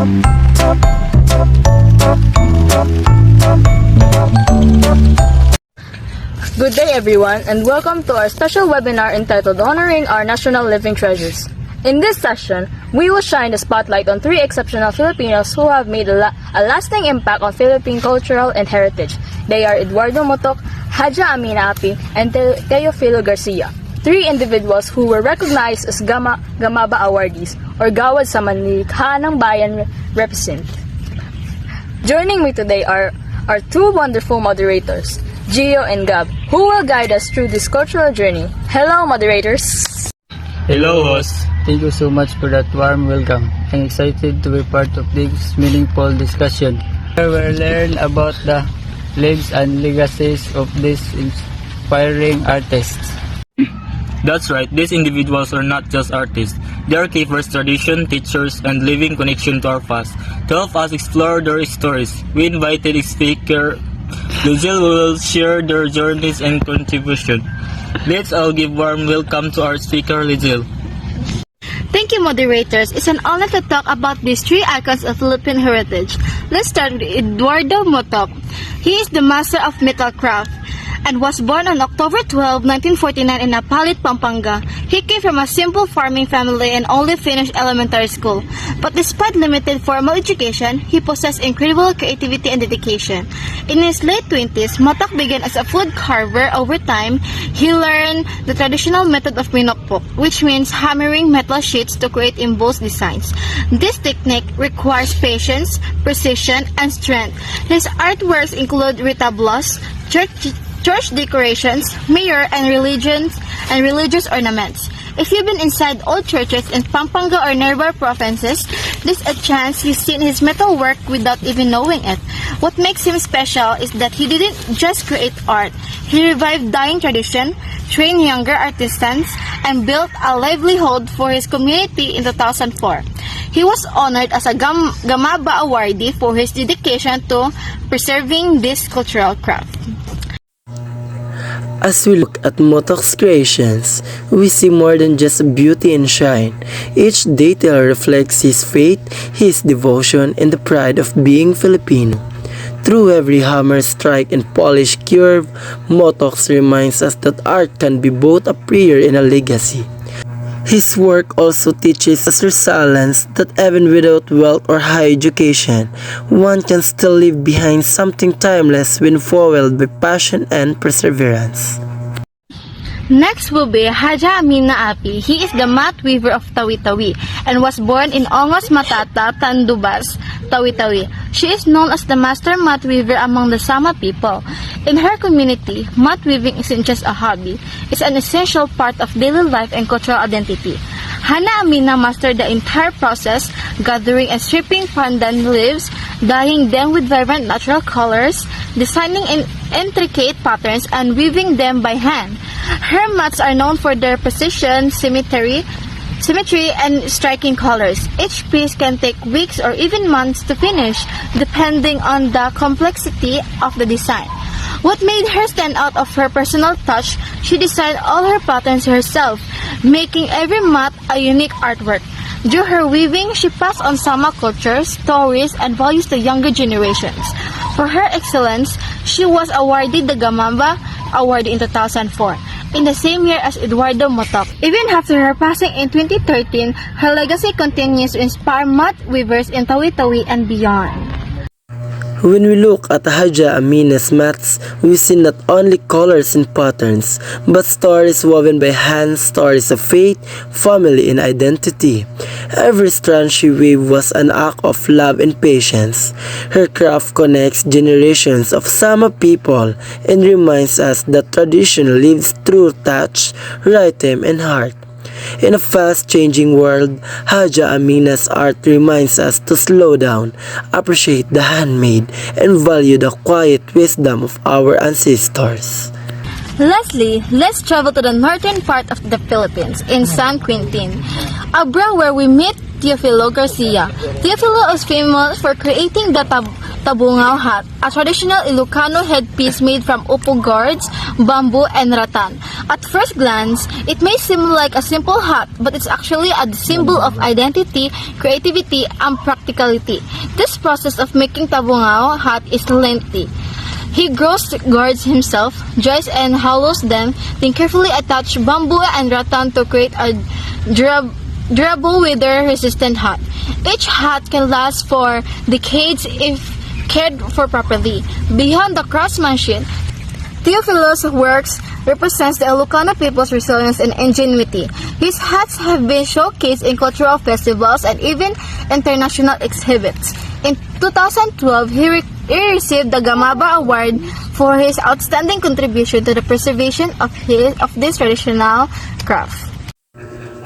Good day everyone, and welcome to our special webinar entitled Honoring Our National Living Treasures. In this session, we will shine the spotlight on 3 exceptional Filipinos who have made a lasting impact on Philippine cultural and heritage. They are Eduardo Motok, Haja Amina Api, and Teofilo Garcia. 3 individuals who were recognized as Gamaba awardees, or Gawad sa Manlilikha ng Bayan represent. Joining me today are our 2 wonderful moderators, Gio and Gab, who will guide us through this cultural journey. Hello, moderators! Hello, host. Thank you so much for that warm welcome. I'm excited to be part of this meaningful discussion where we'll learn about the lives and legacies of these inspiring artists. That's right, these individuals are not just artists. They are keepers, tradition, teachers, and living connection to our past. To help us explore their stories, we invited a speaker, Lizelle, who will share their journeys and contribution. Let's all give warm welcome to our speaker, Lizelle. Thank you, moderators. It's an honor to talk about these 3 icons of Philippine heritage. Let's start with Eduardo Motok. He is the master of metal craft and was born on October 12, 1949 in Napalit, Pampanga. He came from a simple farming family and only finished elementary school. But despite limited formal education, he possessed incredible creativity and dedication. In his late 20s, Motok began as a food carver. Over time, he learned the traditional method of minokpok, which means hammering metal sheets to create embossed designs. This technique requires patience, precision, and strength. His artworks include retablos, church decorations, mirror, and religious ornaments. If you've been inside old churches in Pampanga or nearby provinces, there's a chance you've seen his metal work without even knowing it. What makes him special is that he didn't just create art. He revived dying tradition, trained younger artisans, and built a livelihood for his community in 2004. He was honored as a Gamaba awardee for his dedication to preserving this cultural craft. As we look at Motok's creations, we see more than just beauty and shine. Each detail reflects his faith, his devotion, and the pride of being Filipino. Through every hammer strike and polished curve, Motok reminds us that art can be both a prayer and a legacy. His work also teaches us resilience, that even without wealth or high education, one can still leave behind something timeless when fueled by passion and perseverance. Next will be Haja Amina Api. He is the mat weaver of Tawi-Tawi and was born in Ongos Matata, Tandubas, Tawi-Tawi. She is known as the master mat weaver among the Sama people. In her community, mat weaving isn't just a hobby, it's an essential part of daily life and cultural identity. Hana Amina mastered the entire process, gathering and stripping pandan leaves, dyeing them with vibrant natural colors, designing intricate patterns, and weaving them by hand. Her mats are known for their precision, symmetry, and striking colors. Each piece can take weeks or even months to finish, depending on the complexity of the design. What made her stand out of her personal touch, she designed all her patterns herself, making every mat a unique artwork. Through her weaving, she passed on Sama culture, stories, and values to younger generations. For her excellence, she was awarded the Gamaba Award in 2004, in the same year as Eduardo Motok. Even after her passing in 2013, her legacy continues to inspire mat weavers in Tawi-Tawi and beyond. When we look at Haja Amina's mats, we see not only colors and patterns, but stories woven by hand, stories of faith, family, and identity. Every strand she wove was an act of love and patience. Her craft connects generations of Sama people and reminds us that tradition lives through touch, rhythm, and heart. In a fast-changing world, Haja Amina's art reminds us to slow down, appreciate the handmade, and value the quiet wisdom of our ancestors. Lastly, let's travel to the northern part of the Philippines, in San Quintin, Abra, where we meet Teofilo Garcia. Teofilo is famous for creating the tabungaw hat, a traditional Ilocano headpiece made from upo gourds, bamboo, and rattan. At first glance, it may seem like a simple hat, but it's actually a symbol of identity, creativity, and practicality. This process of making tabungao hat is lengthy. He guards himself, dries and hollows them, then carefully attach bamboo and rattan to create a durable weather-resistant hat. Each hat can last for decades if cared for properly. Beyond the craftsmanship, Teofilo's works represents the Ilocano people's resilience and ingenuity. His hats have been showcased in cultural festivals and even international exhibits. In 2012, he received the Gamaba Award for his outstanding contribution to the preservation of this traditional craft.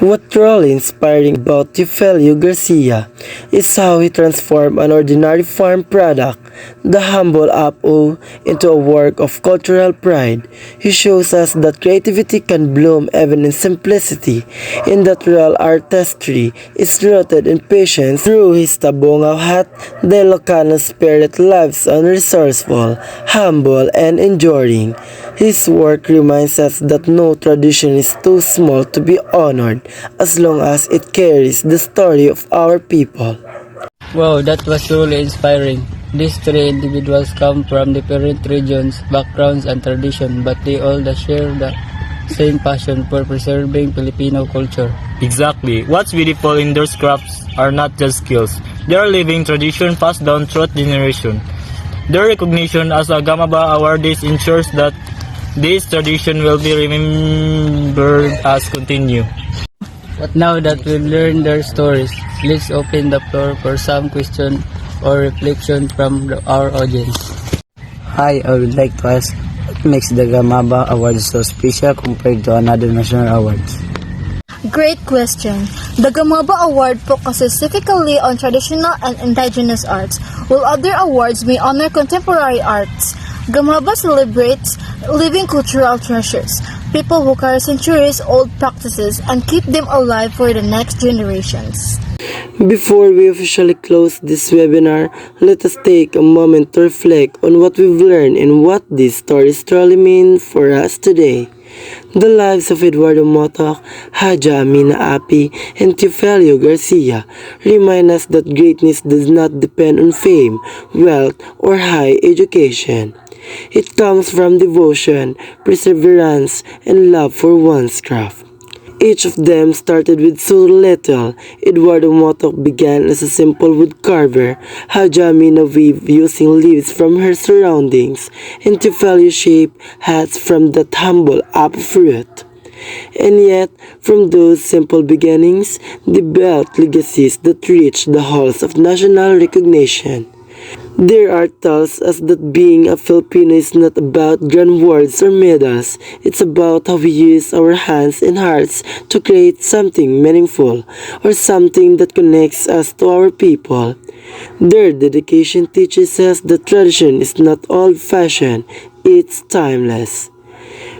What truly inspiring about Teofelio Garcia is how he transformed an ordinary farm product, the humble apple, into a work of cultural pride. He shows us that creativity can bloom even in simplicity, and that real artistry is rooted in patience. Through his tabungaw hat, the Ilocano spirit lives on, resourceful, humble, and enduring. His work reminds us that no tradition is too small to be honored as long as it carries the story of our people. Wow, that was truly inspiring. These three individuals come from different regions, backgrounds, and traditions, but they all share the same passion for preserving Filipino culture. Exactly. What's beautiful in their crafts are not just skills. They are living tradition passed down through generation. Their recognition as a Gamaba Awardee ensures that this tradition will be remembered as continue. Now that we've learned their stories, let's open the floor for some question or reflection from our audience. Hi, I would like to ask what makes the Gamaba Awards so special compared to another national awards? Great question. The Gamaba Award focuses specifically on traditional and indigenous arts, while other awards may honor contemporary arts. Gamaba celebrates living cultural treasures, people who carry centuries-old practices and keep them alive for the next generations. Before we officially close this webinar, let us take a moment to reflect on what we've learned and what these stories truly mean for us today. The lives of Eduardo Motoc, Haja Amina Api, and Teofelio Garcia remind us that greatness does not depend on fame, wealth, or high education. It comes from devotion, perseverance, and love for one's craft. Each of them started with so little. Eduardo Motoc began as a simple wood carver, Haja Amina weaved using leaves from her surroundings, and Teofelio shaped hats from that humble apple fruit. And yet, from those simple beginnings, they built legacies that reached the halls of national recognition. Their art tells us that being a Filipino is not about grand words or medals. It's about how we use our hands and hearts to create something meaningful or something that connects us to our people. Their dedication teaches us that tradition is not old-fashioned, it's timeless.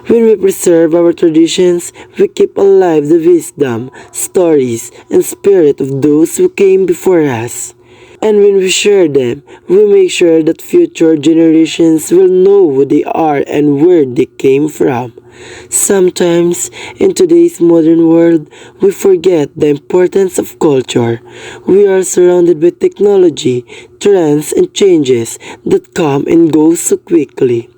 When we preserve our traditions, we keep alive the wisdom, stories, and spirit of those who came before us. And when we share them, we make sure that future generations will know who they are and where they came from. Sometimes, in today's modern world, we forget the importance of culture. We are surrounded by technology, trends, and changes that come and go so quickly.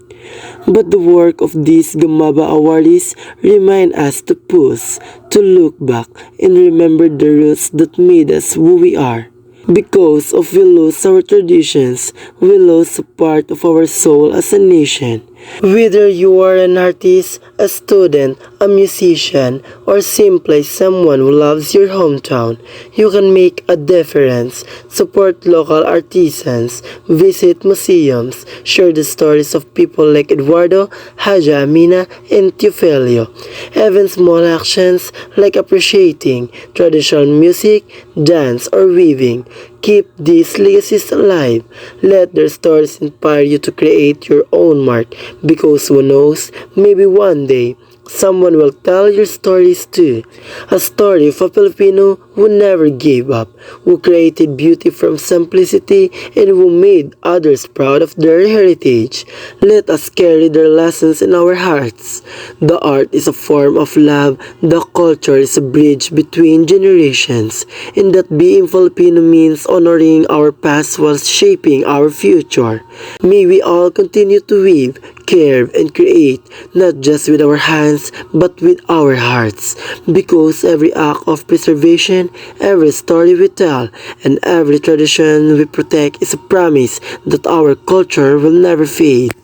But the work of these Gamaba awardees remind us to pause, to look back, and remember the roots that made us who we are. Because if we lose our traditions, we lose a part of our soul as a nation. Whether you are an artist, a student, a musician, or simply someone who loves your hometown, you can make a difference. Support local artisans, visit museums, share the stories of people like Eduardo, Haja Amina, and Teofelio. Even small actions like appreciating traditional music, dance, or weaving keep these legacies alive. Let their stories inspire you to create your own mark, because who knows, maybe one day someone will tell your stories too. A story of a Filipino who never gave up, who created beauty from simplicity, and who made others proud of their heritage. Let us carry their lessons in our hearts. The art is a form of love, the culture is a bridge between generations, and that being Filipino means honoring our past while shaping our future. May we all continue to weave, carve, and create, not just with our hands, but with our hearts. Because every act of preservation, every story we tell, and every tradition we protect is a promise that our culture will never fade.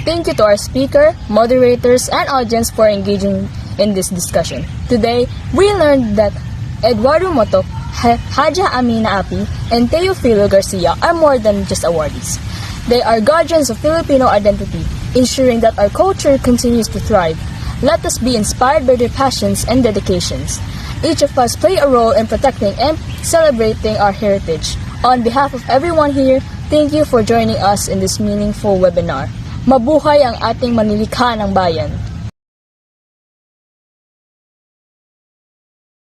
Thank you to our speaker, moderators, and audience for engaging in this discussion. Today, we learned that Eduardo Motok, Haja Amina Api, and Teofilo Garcia are more than just awardees. They are guardians of Filipino identity, ensuring that our culture continues to thrive. Let us be inspired by their passions and dedications. Each of us play a role in protecting and celebrating our heritage. On behalf of everyone here, thank you for joining us in this meaningful webinar. Mabuhay ang ating manilikha ng bayan!